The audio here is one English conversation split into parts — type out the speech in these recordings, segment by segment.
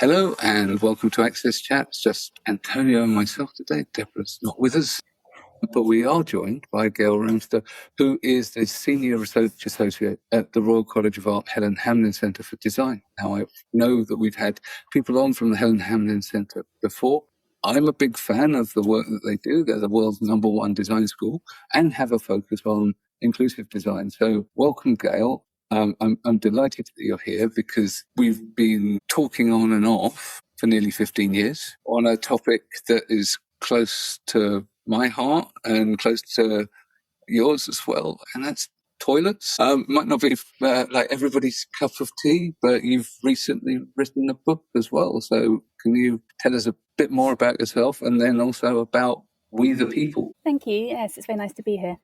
Hello and welcome to Access Chat. It's just Antonio and myself today. Deborah's not with us, but we are joined by Gail Ramster, who is the Senior Research Associate at the Royal College of Art Helen Hamlyn Centre for Design. Now, I know that we've had people on from the Helen Hamlyn Centre before. I'm a big fan of the work that they do. They're the world's #1 design school and have a focus on inclusive design. So welcome, Gail. I'm delighted that you're here because we've been talking on and off for nearly 15 years on a topic that is close to my heart and close to yours as well, and that's toilets. Might not be like everybody's cup of tea, but you've recently written a book as well. So can you tell us a bit more about yourself and then also about We the People? Thank you. Yes, it's very nice to be here.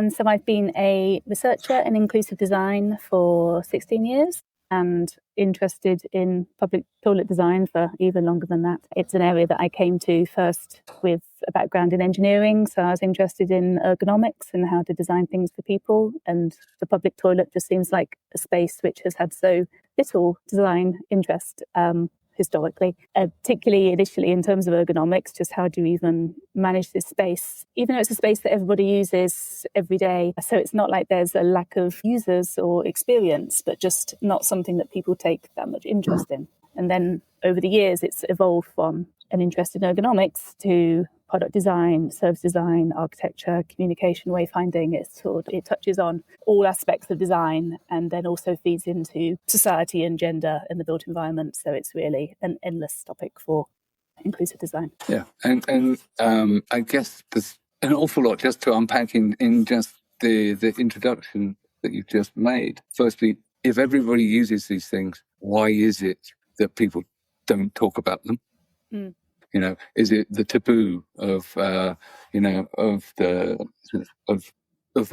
So I've been a researcher in inclusive design for 16 years and interested in public toilet design for even longer than that. It's an area that I came to first with a background in engineering, so I was interested in ergonomics and how to design things for people, and the public toilet just seems like a space which has had so little design interest historically, particularly initially in terms of ergonomics. Just how do you even manage this space, even though it's a space that everybody uses every day? So it's not like there's a lack of users or experience, but just not something that people take that much interest in. And then over the years, it's evolved from an interest in ergonomics to product design, service design, architecture, communication, wayfinding. It touches on all aspects of design and then also feeds into society and gender and the built environment. So it's really an endless topic for inclusive design. Yeah, and I guess there's an awful lot just to unpack in just the introduction that you've just made. Firstly, if everybody uses these things, why is it that people don't talk about them? Mm. You know, is it the taboo of the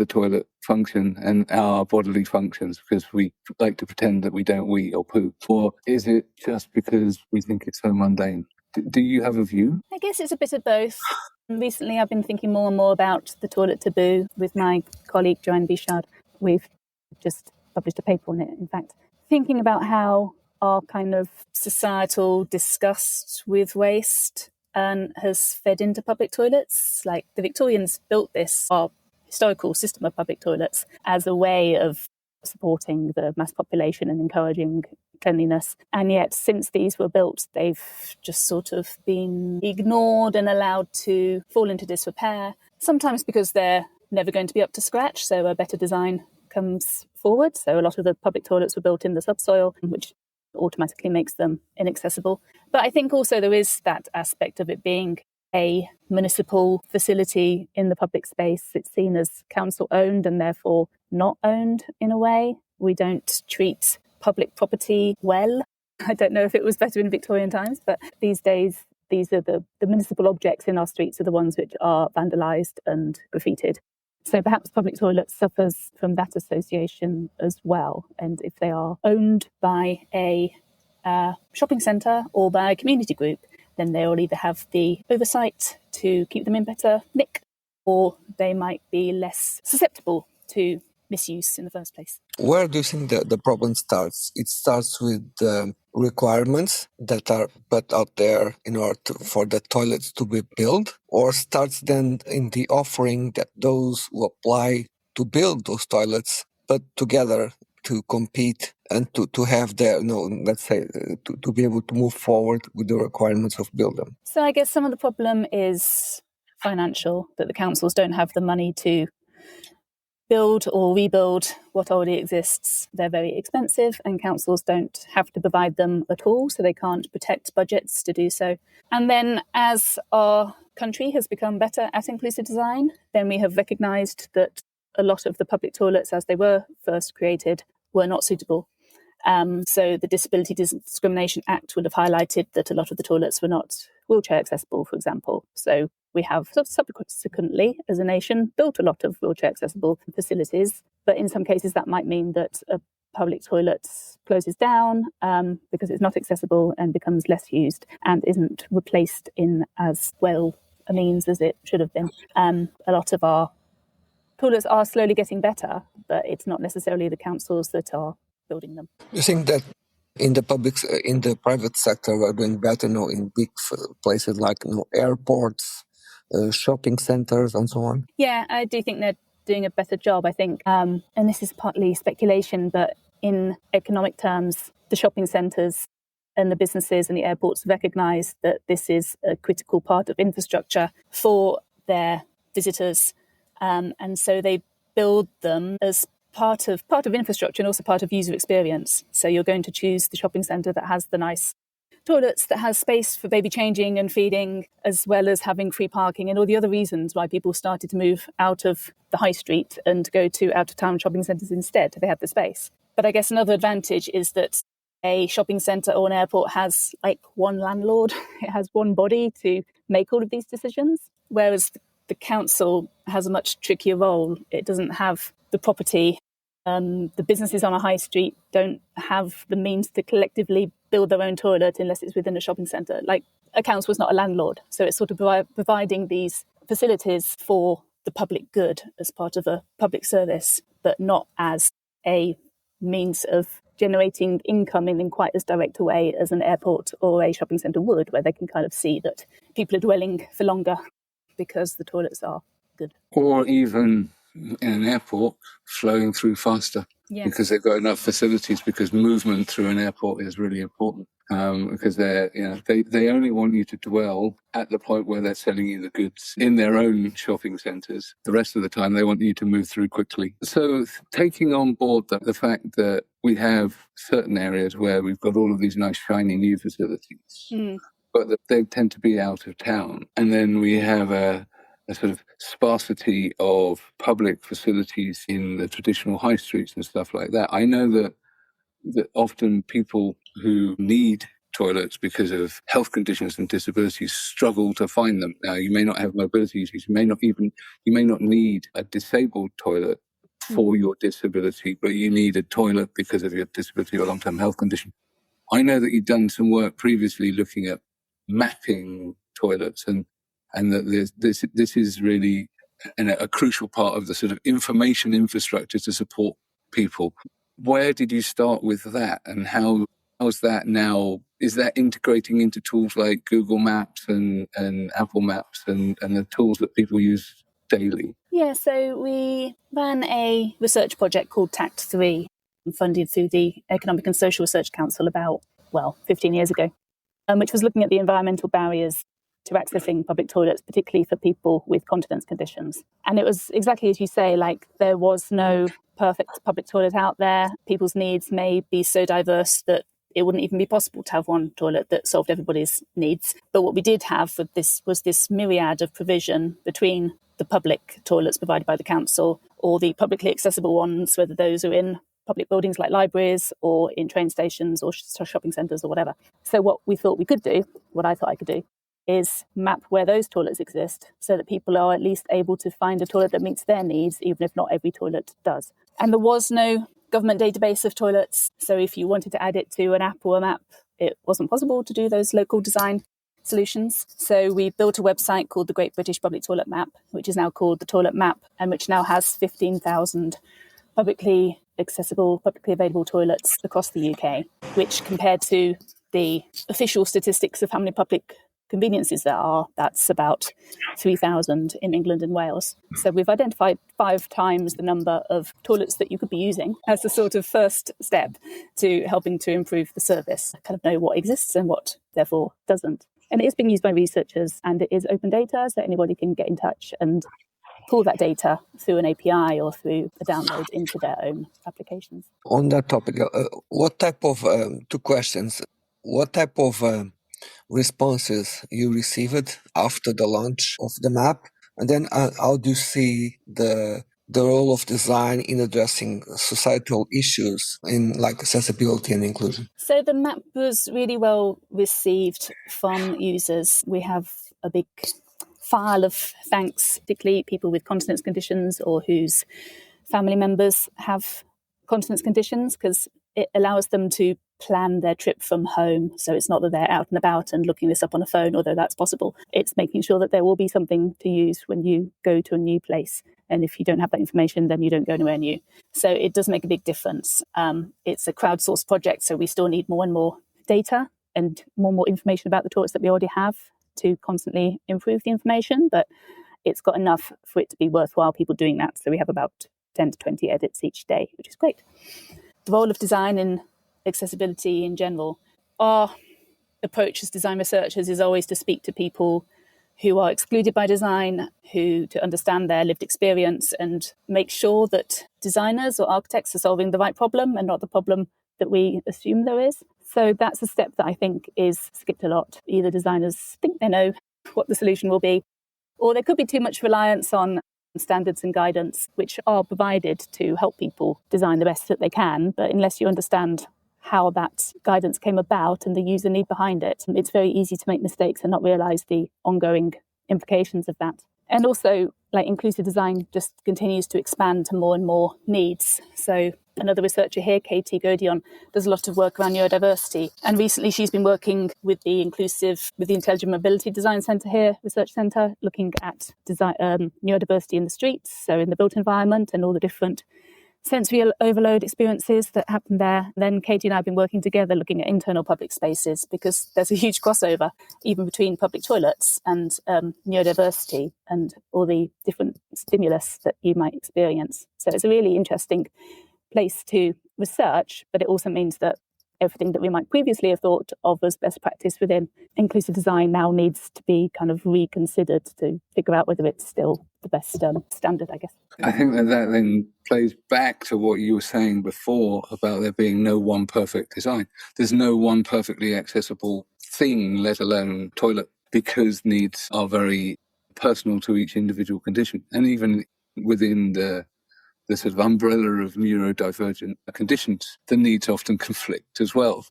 toilet function and our bodily functions because we like to pretend that we don't wee or poop? Or is it just because we think it's so mundane? Do you have a view? I guess it's a bit of both. Recently, I've been thinking more and more about the toilet taboo with my colleague, Joanne Bichard. We've just published a paper on it, in fact, thinking about how our kind of societal disgust with waste has fed into public toilets. Like the Victorians built our historical system of public toilets as a way of supporting the mass population and encouraging cleanliness. And yet since these were built, they've just sort of been ignored and allowed to fall into disrepair, sometimes because they're never going to be up to scratch, so a better design comes forward. So a lot of the public toilets were built in the subsoil, which automatically makes them inaccessible. But I think also there is that aspect of it being a municipal facility in the public space. It's seen as council owned and therefore not owned in a way. We don't treat public property well. I don't know if it was better in Victorian times, but these days, these are the municipal objects in our streets are the ones which are vandalised and graffitied. So perhaps public toilets suffers from that association as well. And if they are owned by a shopping centre or by a community group, then they will either have the oversight to keep them in better nick, or they might be less susceptible to misuse in the first place. Where do you think the problem starts? It starts with requirements that are put out there in order for the toilets to be built, or starts then in the offering that those who apply to build those toilets put together to compete and to have their, let's say, to be able to move forward with the requirements of build them? So I guess some of the problem is financial, that the councils don't have the money to build or rebuild what already exists. They're very expensive and councils don't have to provide them at all, so they can't protect budgets to do so. And then as our country has become better at inclusive design, then we have recognised that a lot of the public toilets as they were first created were not suitable. So the Disability Discrimination Act would have highlighted that a lot of the toilets were not wheelchair accessible, for example. So we have subsequently, as a nation, built a lot of wheelchair accessible facilities. But in some cases, that might mean that a public toilet closes down because it's not accessible and becomes less used and isn't replaced in as well a means as it should have been. A lot of our toilets are slowly getting better, but it's not necessarily the councils that are building them. You think that In the private sector, we're doing better now in big places like airports, shopping centers, and so on. Yeah, I do think they're doing a better job, I think. And this is partly speculation, but in economic terms, the shopping centres and the businesses and the airports recognise that this is a critical part of infrastructure for their visitors. And so they build them as part of infrastructure and also part of user experience. So you're going to choose the shopping centre that has the nice toilets, that has space for baby changing and feeding, as well as having free parking and all the other reasons why people started to move out of the high street and go to out-of-town shopping centres instead. They have the space. But I guess another advantage is that a shopping centre or an airport has like one landlord. It has one body to make all of these decisions, whereas the council has a much trickier role. It doesn't have the property. The businesses on a high street don't have the means to collectively build their own toilet unless it's within a shopping centre. Like, a council is not a landlord. So it's sort of providing these facilities for the public good as part of a public service, but not as a means of generating income in quite as direct a way as an airport or a shopping centre would, where they can kind of see that people are dwelling for longer because the toilets are good. Or even in an airport, flowing through faster. Yes. Because they've got enough facilities, because movement through an airport is really important. Because they only want you to dwell at the point where they're selling you the goods in their own shopping centres. The rest of the time, they want you to move through quickly. So taking on board the fact that we have certain areas where we've got all of these nice, shiny new facilities, but that they tend to be out of town. And then we have a sort of sparsity of public facilities in the traditional high streets and stuff like that. I know that often people who need toilets because of health conditions and disabilities struggle to find them. Now, you may not have mobility issues, you may not need a disabled toilet for your disability, but you need a toilet because of your disability or long-term health condition. I know that you've done some work previously looking at mapping toilets, and that this is really a crucial part of the sort of information infrastructure to support people. Where did you start with that, and how's that now? Is that integrating into tools like Google Maps and Apple Maps and the tools that people use daily? Yeah, so we ran a research project called TACT3, funded through the Economic and Social Research Council about, 15 years ago, which was looking at the environmental barriers to accessing public toilets, particularly for people with continence conditions. And it was exactly as you say, like, there was no perfect public toilet out there. People's needs may be so diverse that it wouldn't even be possible to have one toilet that solved everybody's needs. But what we did have for this was this myriad of provision between the public toilets provided by the council or the publicly accessible ones, whether those are in public buildings like libraries or in train stations or shopping centres or whatever. So what we thought we could do, what I thought I could do, is map where those toilets exist so that people are at least able to find a toilet that meets their needs, even if not every toilet does. And there was no government database of toilets, so if you wanted to add it to an app or a map, it wasn't possible to do those local design solutions. So we built a website called the Great British Public Toilet Map, which is now called the Toilet Map, and which now has 15,000 publicly accessible, publicly available toilets across the UK, which compared to the official statistics of how many public conveniences there are, that's about 3,000 in England and Wales. So we've identified 5 times the number of toilets that you could be using as the sort of first step to helping to improve the service, kind of know what exists and what therefore doesn't. And it is being used by researchers, and it is open data, so anybody can get in touch and pull that data through an API or through a download into their own applications. On that topic, what type of, 2 questions, what type of responses you received after the launch of the map? And then how do you see the role of design in addressing societal issues in like accessibility and inclusion? So the map was really well received from users. We have a big file of thanks, particularly people with continence conditions or whose family members have continence conditions, because it allows them to plan their trip from home. So it's not that they're out and about and looking this up on a phone, although that's possible. It's making sure that there will be something to use when you go to a new place. And if you don't have that information, then you don't go anywhere new. So it does make a big difference. It's a crowdsourced project, so we still need more and more data and more information about the toilets that we already have to constantly improve the information. But it's got enough for it to be worthwhile people doing that. So we have about 10 to 20 edits each day, which is great. The role of design in accessibility in general. Our approach as design researchers is always to speak to people who are excluded by design, to understand their lived experience and make sure that designers or architects are solving the right problem and not the problem that we assume there is. So that's a step that I think is skipped a lot. Either designers think they know what the solution will be, or there could be too much reliance on standards and guidance, which are provided to help people design the best that they can. But unless you understand how that guidance came about and the user need behind it, it's very easy to make mistakes and not realise the ongoing implications of that. And also, like, inclusive design just continues to expand to more and more needs. So another researcher here, Katie Godion, does a lot of work around neurodiversity. And recently she's been working with the Intelligent Mobility Design Centre here, Research Centre, looking at neurodiversity in the streets, so in the built environment and all the different sensory overload experiences that happen there. Then Katie and I have been working together looking at internal public spaces, because there's a huge crossover even between public toilets and neurodiversity and all the different stimulus that you might experience. So it's a really interesting place to research, but it also means that everything that we might previously have thought of as best practice within inclusive design now needs to be kind of reconsidered to figure out whether it's still the best standard, I guess. I think that then plays back to what you were saying before about there being no one perfect design. There's no one perfectly accessible thing, let alone toilet, because needs are very personal to each individual condition. And even within the sort of umbrella of neurodivergent conditions, the needs often conflict as well.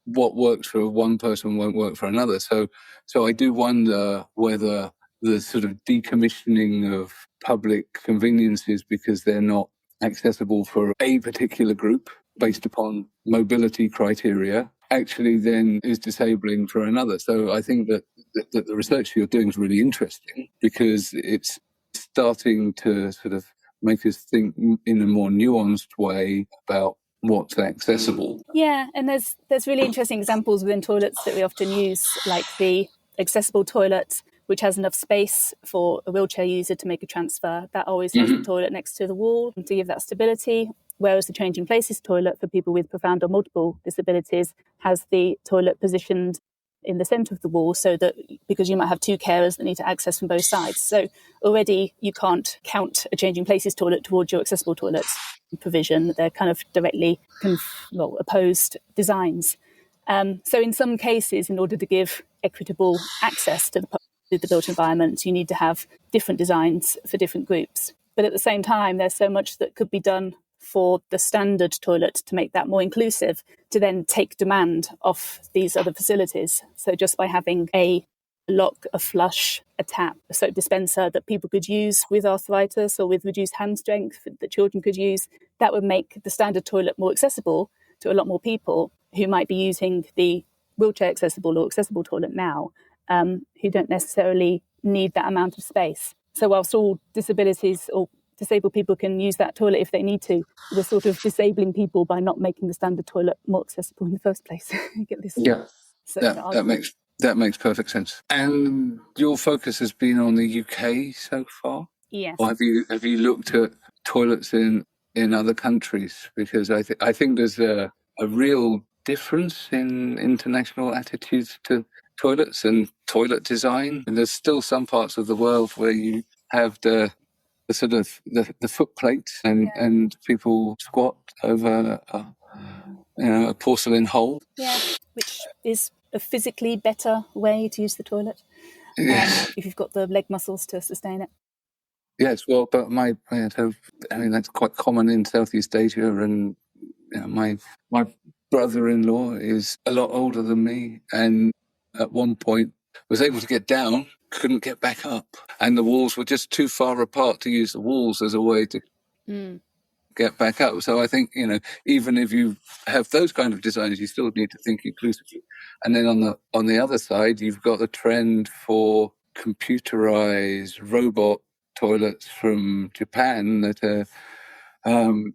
What works for one person won't work for another. So I do wonder whether the sort of decommissioning of public conveniences because they're not accessible for a particular group based upon mobility criteria actually then is disabling for another. So I think that the research you're doing is really interesting, because it's starting to sort of make us think in a more nuanced way about what's accessible. Yeah, and there's really interesting examples within toilets that we often use, like the accessible toilet, which has enough space for a wheelchair user to make a transfer. That always has the toilet next to the wall to give that stability, whereas the changing places toilet for people with profound or multiple disabilities has the toilet positioned in the centre of the wall, so that because you might have two carers that need to access from both sides. So already you can't count a changing places toilet towards your accessible toilets provision. They're kind of directly opposed designs. So in some cases, in order to give equitable access to the built environment, you need to have different designs for different groups. But at the same time, there's so much that could be done for the standard toilet to make that more inclusive, to then take demand off these other facilities. So just by having a lock, a flush, a tap, a soap dispenser that people could use with arthritis or with reduced hand strength that children could use, that would make the standard toilet more accessible to a lot more people who might be using the wheelchair accessible or accessible toilet now, who don't necessarily need that amount of space. So whilst all disabilities or disabled people can use that toilet if they need to, we're sort of disabling people by not making the standard toilet more accessible in the first place. Get this? Yeah, that makes perfect sense. And your focus has been on the UK so far? Yes. Or have you looked at toilets in other countries? Because I think there's a real difference in international attitudes to toilets and toilet design. And there's still some parts of the world where you have the sort of the foot plate and people squat over a porcelain hole. Yeah, which is a physically better way to use the toilet. Yes. If you've got the leg muscles to sustain it. Yes, well, but that's quite common in Southeast Asia, and my brother-in-law is a lot older than me, and at one point was able to get down, couldn't get back up, and the walls were just too far apart to use the walls as a way to get back up. So I think, even if you have those kind of designs, you still need to think inclusively. And then on the other side, you've got the trend for computerized robot toilets from Japan that are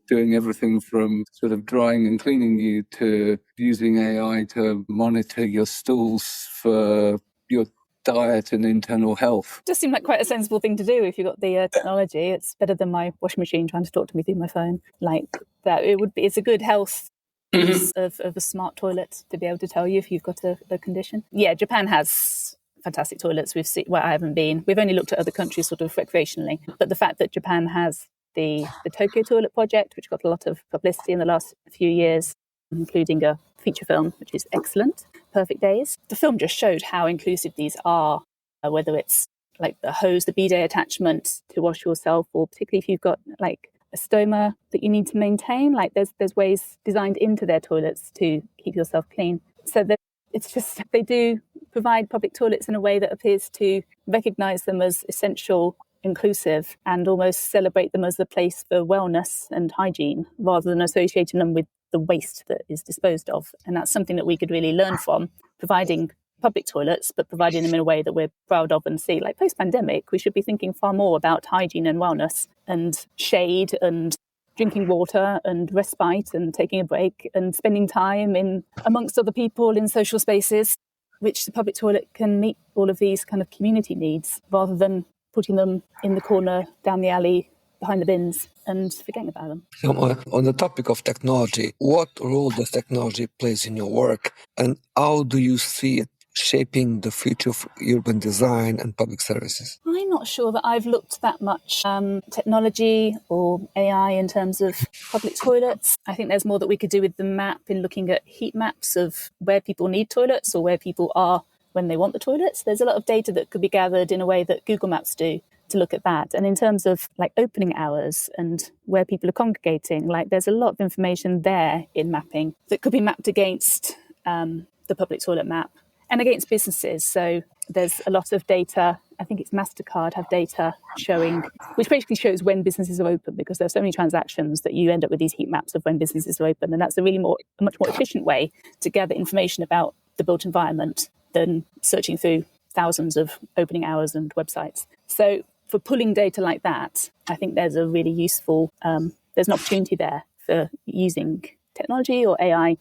doing everything from sort of drying and cleaning you to using AI to monitor your stools for your diet and internal health. Does seem like quite a sensible thing to do if you've got the technology. It's better than my washing machine trying to talk to me through my phone. Like that, it's a good health use of a smart toilet to be able to tell you if you've got a condition. Yeah, Japan has fantastic toilets. We've seen, I haven't been. We've only looked at other countries sort of recreationally. But the fact that Japan has the Tokyo Toilet Project, which got a lot of publicity in the last few years, including a feature film, which is excellent, Perfect Days. The film just showed how inclusive these are, whether it's like the hose, the bidet attachment to wash yourself, or particularly if you've got like a stoma that you need to maintain, like there's ways designed into their toilets to keep yourself clean. So that it's just, they do provide public toilets in a way that appears to recognise them as essential, inclusive, and almost celebrate them as a place for wellness and hygiene, rather than associating them with the waste that is disposed of. And that's something that we could really learn from, providing public toilets, but providing them in a way that we're proud of and see. Like post-pandemic, we should be thinking far more about hygiene and wellness and shade and drinking water and respite and taking a break and spending time in amongst other people in social spaces, which the public toilet can meet all of these kind of community needs, rather than putting them in the corner, down the alley, behind the bins, and forgetting about them. So, on the topic of technology, what role does technology plays in your work, and how do you see it shaping the future of urban design and public services? I'm not sure that I've looked that much technology or AI in terms of public toilets. I think there's more that we could do with the map in looking at heat maps of where people need toilets or where people are when they want the toilets. There's a lot of data that could be gathered in a way that Google Maps do to look at that. And in terms of like opening hours and where people are congregating, like there's a lot of information there in mapping that could be mapped against the public toilet map and against businesses. So there's a lot of data. I think it's MasterCard have data showing, which basically shows when businesses are open, because there's so many transactions that you end up with these heat maps of when businesses are open. And that's a much more efficient way to gather information about the built environment than searching through thousands of opening hours and websites. So for pulling data like that, I think there's a really useful, there's an opportunity there for using technology or AI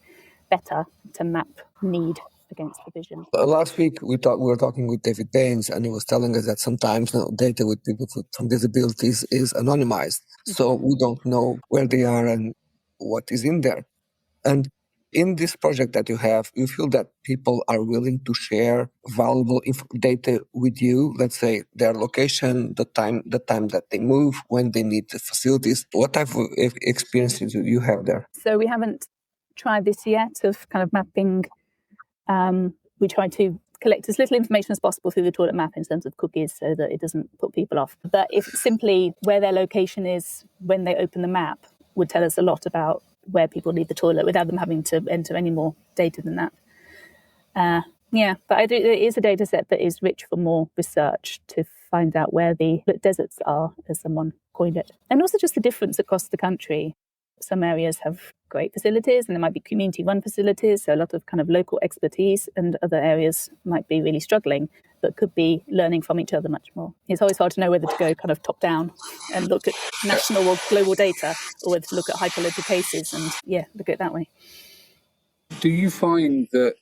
better to map need against provision. Last week we were talking with David Baines, and he was telling us that sometimes data with people from disabilities is anonymized, so we don't know where they are and what is in there. And in this project that you have, you feel that people are willing to share valuable data with you, let's say their location, the time that they move, when they need the facilities. What type of experiences do you have there? So we haven't tried this yet of kind of mapping. We try to collect as little information as possible through the toilet map in terms of cookies so that it doesn't put people off. But if simply where their location is when they open the map would tell us a lot about where people need the toilet without them having to enter any more data than that. But there is a data set that is rich for more research to find out where the deserts are, as someone coined it. And also just the difference across the country. Some areas have great facilities and there might be community-run facilities, so a lot of kind of local expertise, and other areas might be really struggling, but could be learning from each other much more. It's always hard to know whether to go kind of top-down and look at national or global data, or whether to look at hyperlocal cases and, look at it that way. Do you find that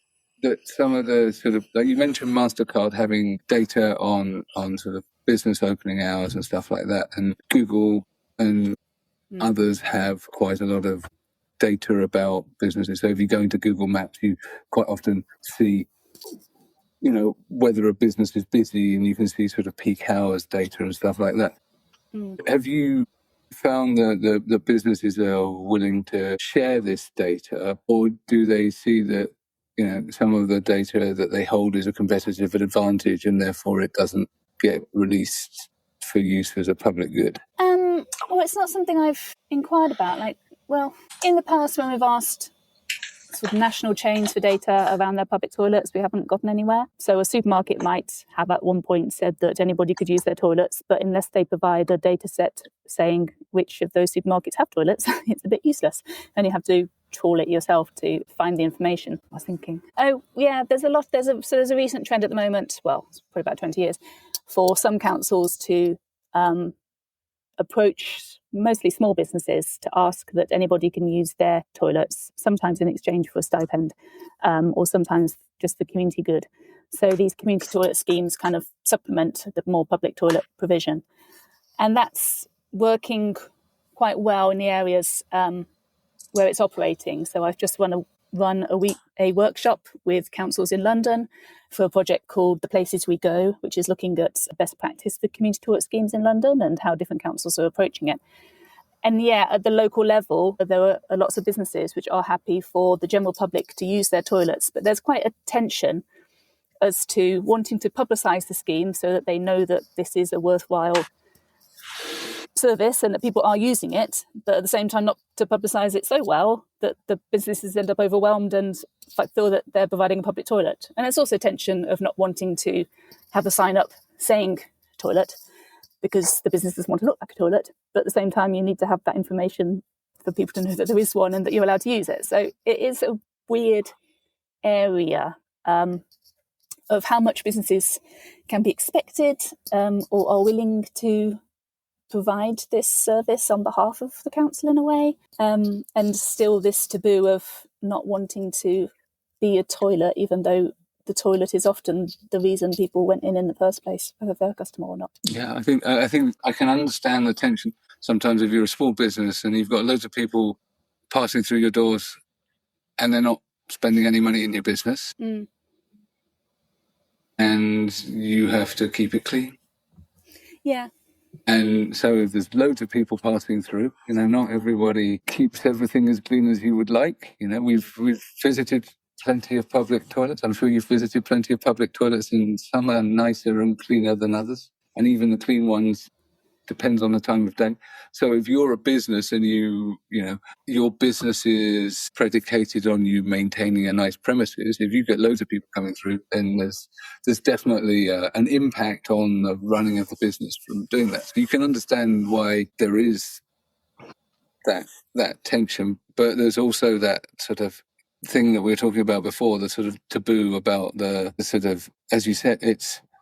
some of the sort of, like you mentioned MasterCard having data on sort of business opening hours and stuff like that, and Google and others have quite a lot of data about businesses. So if you go into Google Maps, you quite often see, whether a business is busy, and you can see sort of peak hours data and stuff like that. Have you found that the businesses are willing to share this data, or do they see that, some of the data that they hold is a competitive advantage and therefore it doesn't get released for use as a public good? Well, it's not something I've inquired about. In the past when we've asked sort of national chains for data around their public toilets, we haven't gotten anywhere. So a supermarket might have at one point said that anybody could use their toilets, but unless they provide a data set saying which of those supermarkets have toilets, it's a bit useless. And you have to trawl it yourself to find the information. I was thinking, there's a recent trend at the moment, well, it's probably about 20 years, for some councils to approach mostly small businesses to ask that anybody can use their toilets, sometimes in exchange for a stipend, or sometimes just the community good. So these community toilet schemes kind of supplement the more public toilet provision. And that's working quite well in the areas where it's operating. So I've just run a workshop with councils in London for a project called The Places We Go, which is looking at best practice for community toilet schemes in London and how different councils are approaching it. And at the local level, there are lots of businesses which are happy for the general public to use their toilets, but there's quite a tension as to wanting to publicise the scheme so that they know that this is a worthwhile service and that people are using it, but at the same time not to publicise it so well that the businesses end up overwhelmed and feel that they're providing a public toilet. And it's also tension of not wanting to have a sign up saying toilet because the businesses want to look like a toilet, but at the same time you need to have that information for people to know that there is one and that you're allowed to use it. So it is a weird area of how much businesses can be expected or are willing to provide this service on behalf of the council in a way, and still this taboo of not wanting to be a toilet, even though the toilet is often the reason people went in the first place, whether they're a customer or not. Yeah, I think I can understand the tension sometimes if you're a small business and you've got loads of people passing through your doors and they're not spending any money in your business, and you have to keep it clean. Yeah. And so there's loads of people passing through. Not everybody keeps everything as clean as you would like. We've visited plenty of public toilets. I'm sure you've visited plenty of public toilets, and some are nicer and cleaner than others. And even the clean ones depends on the time of day. So if you're a business and your business is predicated on you maintaining a nice premises, if you get loads of people coming through, then there's definitely an impact on the running of the business from doing that. So you can understand why there is that tension, but there's also that sort of thing that we were talking about before, the sort of taboo about the sort of, as you said,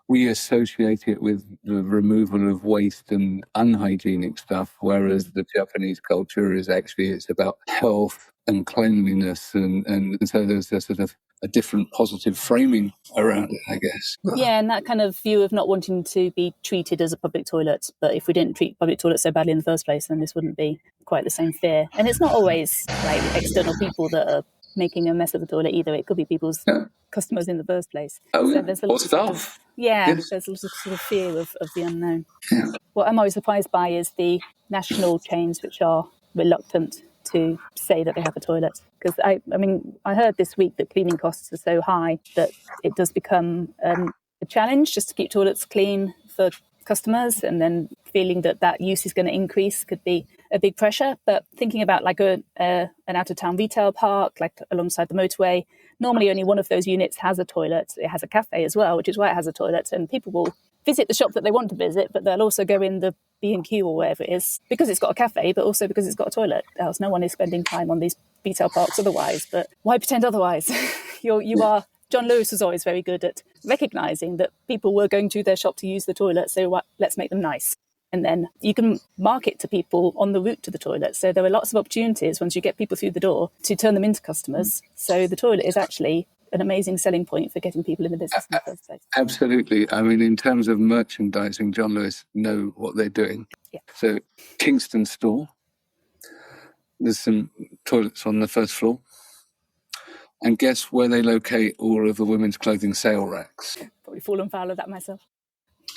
we associate it with the removal of waste and unhygienic stuff, whereas the Japanese culture is actually, it's about health and cleanliness. And so there's a sort of a different positive framing around it, I guess. Yeah, and that kind of view of not wanting to be treated as a public toilet. But if we didn't treat public toilets so badly in the first place, then this wouldn't be quite the same fear. And it's not always like external people that are making a mess of the toilet either. It could be people's customers in the first place. Oh, so there's a lot of stuff. There's a lot of sort of fear of the unknown. Yeah. What I'm always surprised by is the national chains which are reluctant to say that they have a toilet. Because I heard this week that cleaning costs are so high that it does become a challenge just to keep toilets clean for customers, and then feeling that use is going to increase could be a big pressure. But thinking about like an out-of-town retail park, like alongside the motorway, normally only one of those units has a toilet. It has a cafe as well, which is why it has a toilet, and people will visit the shop that they want to visit, but they'll also go in the B&Q or wherever it is because it's got a cafe, but also because it's got a toilet. Else no one is spending time on these retail parks otherwise. But why pretend otherwise? You are. John Lewis was always very good at recognising that people were going to their shop to use the toilet, so let's make them nice. And then you can market to people on the route to the toilet. So there are lots of opportunities once you get people through the door to turn them into customers. So the toilet is actually an amazing selling point for getting people in the business in the first place. Absolutely. I mean, in terms of merchandising, John Lewis know what they're doing. Yeah. So Kingston store, there's some toilets on the first floor. And guess where they locate all of the women's clothing sale racks? Probably fallen foul of that myself.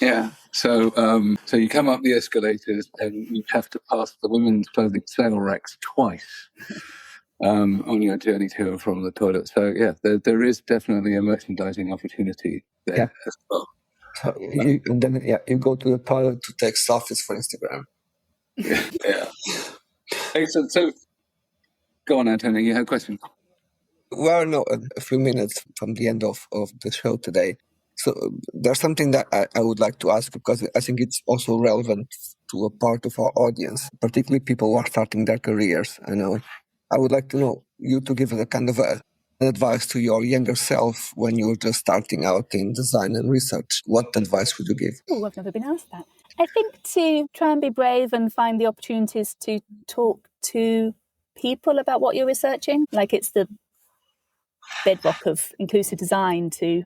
Yeah. So you come up the escalators and you have to pass the women's clothing sale racks twice on your journey to and from the toilet. So yeah, there is definitely a merchandising opportunity there as well. So you go to the toilet to take selfies for Instagram. Yeah. Excellent. So go on, Antonio, you had a question. We're now a few minutes from the end of the show today. So there's something that I would like to ask, because I think it's also relevant to a part of our audience, particularly people who are starting their careers. I would like to know you to give a kind of an advice to your younger self when you were just starting out in design and research. What advice would you give? Oh, I've never been asked that. I think to try and be brave and find the opportunities to talk to people about what you're researching. Like, it's the bedrock of inclusive design to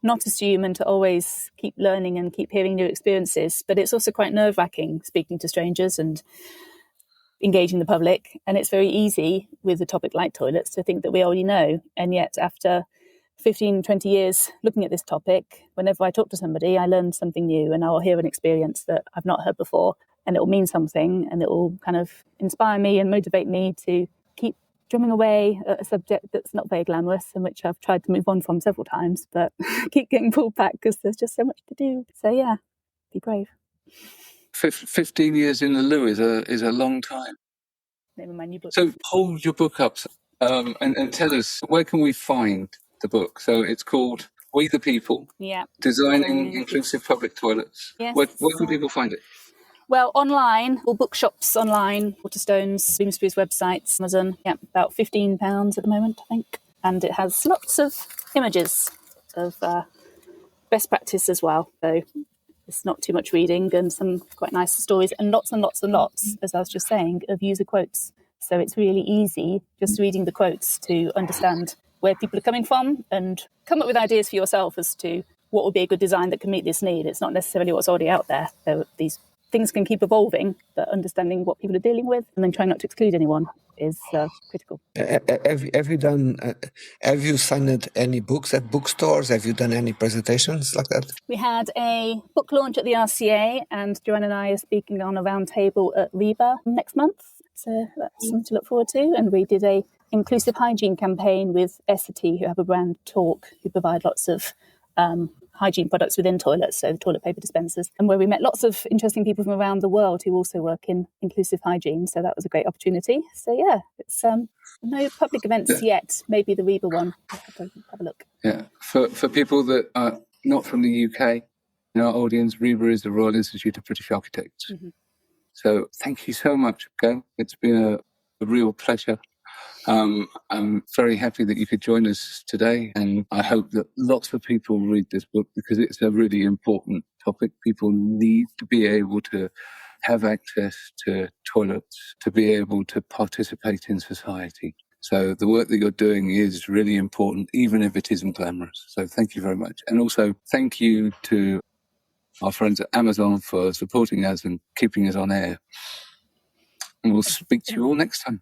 not assume and to always keep learning and keep hearing new experiences. But it's also quite nerve-wracking speaking to strangers and engaging the public. And it's very easy with a topic like toilets to think that we already know. And yet after 15, 20 years looking at this topic, whenever I talk to somebody, I learn something new, and I'll hear an experience that I've not heard before, and it will mean something, and it will kind of inspire me and motivate me to keep drumming away at a subject that's not very glamorous and which I've tried to move on from several times, but keep getting pulled back because there's just so much to do. So yeah, be brave. 15 years in the loo is a long time. Name of my new book. So hold your book up and tell us, where can we find the book? So it's called We the People, Designing Inclusive Public Toilets. Yes. Where can people find it? Well, online, or bookshops online, Waterstones, Bloomsbury's websites, Amazon. Yeah, about £15 at the moment, I think. And it has lots of images of best practice as well. So it's not too much reading, and some quite nice stories, and lots, as I was just saying, of user quotes. So it's really easy just reading the quotes to understand where people are coming from and come up with ideas for yourself as to what would be a good design that can meet this need. It's not necessarily what's already out there. So these things can keep evolving, but understanding what people are dealing with and then trying not to exclude anyone is critical. Have you signed any books at bookstores? Have you done any presentations like that? We had a book launch at the RCA, and Joanne and I are speaking on a roundtable at REBA next month. So that's something to look forward to. And we did a inclusive hygiene campaign with Essity, who have a brand Talk, who provide lots of hygiene products within toilets, so toilet paper dispensers, and where we met lots of interesting people from around the world who also work in inclusive hygiene. So that was a great opportunity. So yeah, it's no public events yet. Maybe the REBA one. Have a look. Yeah, for people that are not from the UK, in our audience, REBA is the Royal Institute of British Architects. Mm-hmm. So thank you so much, Gail. It's been a real pleasure. I'm very happy that you could join us today, and I hope that lots of people read this book because it's a really important topic. People need to be able to have access to toilets, to be able to participate in society. So the work that you're doing is really important, even if it isn't glamorous. So thank you very much. And also thank you to our friends at Amazon for supporting us and keeping us on air. And we'll speak to you all next time.